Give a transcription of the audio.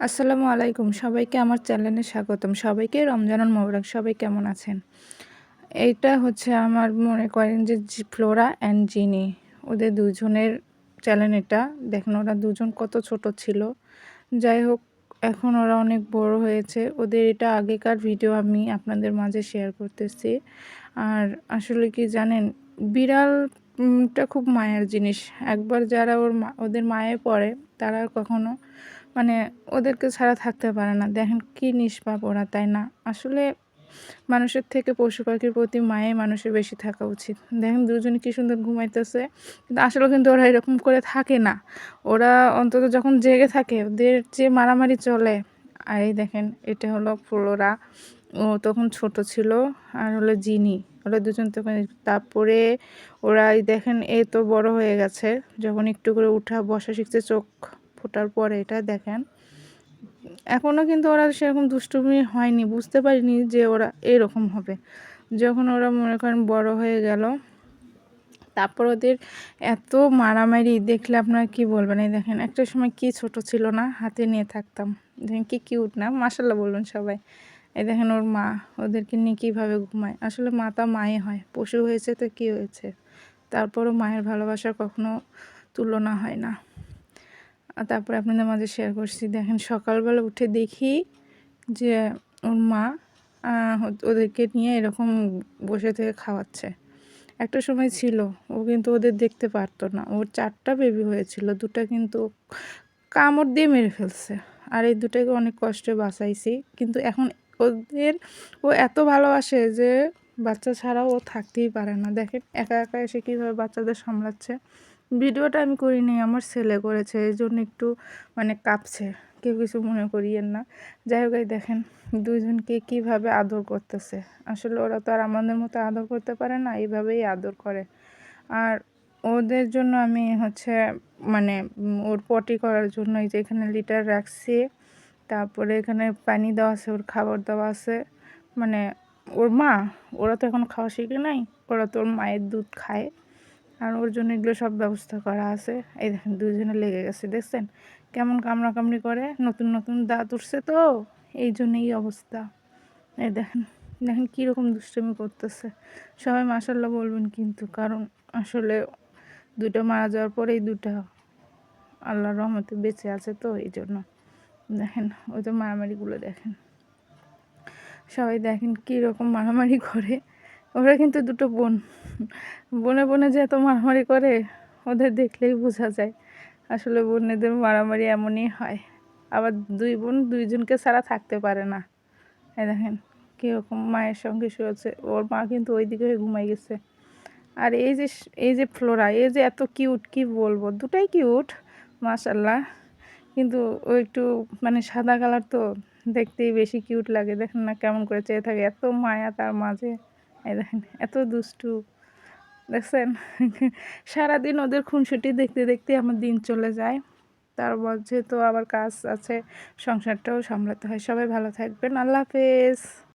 আসসালামু আলাইকুম, সবাইকে আমার চ্যানেলে স্বাগতম। সবাইকে রমজানুল মোবারক। সবাই কেমন আছেন? এইটা হচ্ছে আমার মনে করেন যে ফ্লোরা অ্যান্ড জিনি, ওদের দুজনের চ্যানেল এটা। দেখেন ওরা দুজন কত ছোট ছিল। যাই হোক, এখন ওরা অনেক বড় হয়েছে। ওদের এটা আগেকার ভিডিও আমি আপনাদের মাঝে শেয়ার করতেছি। আর আসলে কি জানেন, বিড়ালটা খুব মায়ের জিনিস। একবার যারা ওদের মায়ে পড়ে তারা আর কখনো মানে ওদেরকে ছাড়া থাকতে পারে না। দেখেন কি নিষ্পাপ ওরা, তাই না? আসলে মানুষের থেকে পশু পাখির প্রতি মায়াই মানুষের বেশি থাকা উচিত। দেখেন দুজনে কি সুন্দর ঘুমাইতেছে, কিন্তু আসলে কিন্তু ওরা এরকম করে থাকে না। ওরা অন্তত যখন জেগে থাকে ওদের যে মারামারি চলে। আর এই দেখেন, এটা হলো ফ্লোরা, ও তখন ছোট ছিল। আর হলো জিনি, ওরা দুজন তখন। তারপরে ওরা এই দেখেন এই তো বড় হয়ে গেছে, যখন একটু করে উঠা বসা শিখছে চোখ ফোটার পরে। এটা দেখেন, এখনও কিন্তু ওরা সেরকম দুষ্টুমি হয়নি, বুঝতে পারিনি যে ওরা এরকম হবে। যখন ওরা মনে করেন বড় হয়ে গেল, তারপর ওদের এত মারামারি দেখলে আপনারা কি বলবেন। এই দেখেন, একটা সময় কি ছোট ছিল না, হাতে নিয়ে থাকতাম। দেখেন কি কিউট না, মাশাল্লাহ বলবেন সবাই। এই দেখেন ওর মা ওদেরকে নিয়ে কীভাবে ঘুমায়। আসলে মাতা মায়ে হয়, পশু হয়েছে তো কী হয়েছে, তারপরও মায়ের ভালোবাসার কখনো তুলনা হয় না। তারপরে আপনাদের মাঝে শেয়ার করছি। দেখেন সকালবেলা উঠে দেখি যে ওর মা ওদেরকে নিয়ে এরকম বসে থেকে খাওয়াচ্ছে। একটা সময় ছিল ও কিন্তু ওদের দেখতে পারতো না। ওর 4টা বেবি হয়েছিল, 2টা কিন্তু কামড় দিয়ে মেরে ফেলছে। আর এই 2টাকে অনেক কষ্টে বাঁচাইছি। কিন্তু এখন ওদের ও এত ভালোবাসে যে বাচ্চা ছাড়াও ও থাকতেই পারে না। দেখেন একা একা এসে কীভাবে বাচ্চাদের সামলাচ্ছে। ভিডিওটা আমি করিনি, আমার ছেলে করেছে, এই জন্য একটু কাঁপছে। কেউ কিছু মনে করিয়েন না। যাই হোক, এই দেখেন দুইজনকে কীভাবে আদর করতেছে। আসলে ওরা তো আর আমাদের মতো আদর করতে পারে না, এইভাবেই আদর করে। আর ওদের জন্য আমি হচ্ছে ওর পটি করার জন্য এই যে এখানে লিটার রাখছি। তারপরে এখানে পানি দেওয়া আছে, ওর খাবার দেওয়া আছে। ওর মা, ওরা তো এখন খাওয়া শিখে নাই, ওরা তো ওর মায়ের দুধ খায়। আর ওর জন্য এগুলো সব ব্যবস্থা করা আছে। এই দেখেন দুজনে লেগে গেছে, দেখছেন কেমন কামড়াকামড়ি করে। নতুন নতুন দাঁত উঠছে তো, এই জন্য এই অবস্থা। এই দেখেন দেখেন কীরকম দুষ্টুমি করতেছে। সবাই মাশাল্লাহ বলবেন কিন্তু, কারণ আসলে 2টা মারা যাওয়ার পরে এই 2টা আল্লাহর রহমতে বেঁচে আছে তো, এই জন্য। দেখেন ওই তো মারামারিগুলো দেখেন, সবাই দেখেন কীরকম মারামারি করে। ওরা কিন্তু 2টো বোন, বনে বনে যে এত মারামারি করে ওদের দেখলেই বোঝা যায়। আসলে বোনেদের মারামারি এমনই হয়। আবার 2 বোন 2জনকে ছাড়া থাকতে পারে না। এই দেখেন কীরকম মায়ের সঙ্গে শুয়েছে। ওর মা কিন্তু ওই দিকে ঘুমাই গেছে। আর এই যে ফ্লোরা, এই যে এত কিউট, কি বলবো, 2টাই কিউট মাশাল্লাহ। কিন্তু ও একটু সাদা কালার তো, দেখতেই বেশি কিউট লাগে। দেখেন না কেমন করে চেয়ে থাকে, এত মায়া তার মাঝে। এই দেখেন এত দুষ্টু, দেখছেন? সারাদিন ওদের খুনসুটি দেখতে দেখতে আমার দিন চলে যায়। তার মধ্যে তো আবার কাজ আছে, সংসারটাও সামলাতে হয়। সবাই ভালো থাকবেন, আল্লাহ হাফেজ।